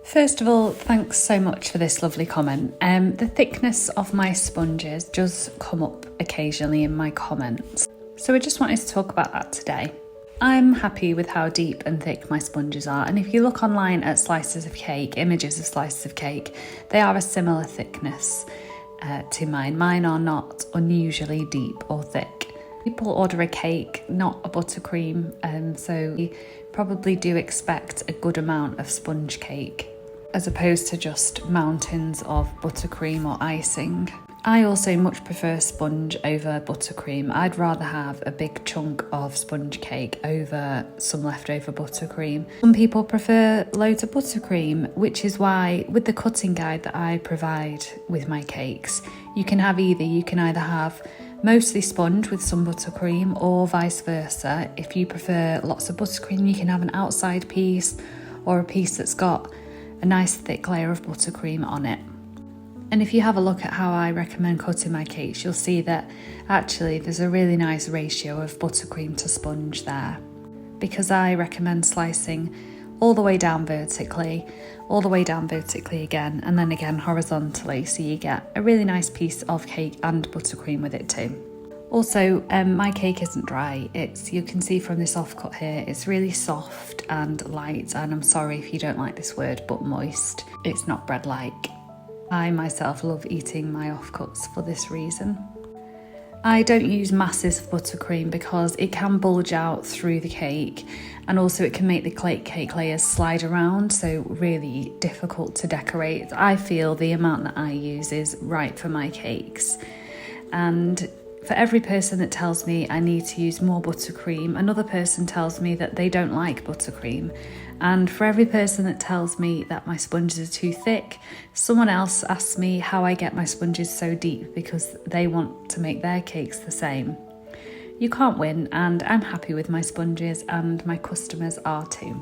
First of all, thanks so much for this lovely comment. The thickness of my sponges does come up occasionally in my comments, so I just wanted to talk about that today. I'm happy with how deep and thick my sponges are, and if you look online at slices of cake, images of slices of cake, they are a similar thickness to mine. Mine are not unusually deep or thick. People order a cake, not a buttercream, so you probably do expect a good amount of sponge cake, as opposed to just mountains of buttercream or icing. I also much prefer sponge over buttercream. I'd rather have a big chunk of sponge cake over some leftover buttercream. Some people prefer loads of buttercream, which is why with the cutting guide that I provide with my cakes, you can have either. You can either have mostly sponge with some buttercream, or vice versa. If you prefer lots of buttercream, you can have an outside piece or a piece that's got a nice thick layer of buttercream on it. And if you have a look at how I recommend cutting my cakes, you'll see that actually there's a really nice ratio of buttercream to sponge there, because I recommend slicing all the way down vertically, all the way down vertically again, and then again horizontally, so you get a really nice piece of cake and buttercream with it too. Also, my cake isn't dry. You can see from this offcut here, it's really soft and light, and I'm sorry if you don't like this word, but moist. It's not bread-like. I myself love eating my offcuts for this reason. I don't use masses of buttercream because it can bulge out through the cake, and also it can make the cake layers slide around, so really difficult to decorate. I feel the amount that I use is right for my cakes, and for every person that tells me I need to use more buttercream, another person tells me that they don't like buttercream. And for every person that tells me that my sponges are too thick, someone else asks me how I get my sponges so deep because they want to make their cakes the same. You can't win, and I'm happy with my sponges, and my customers are too.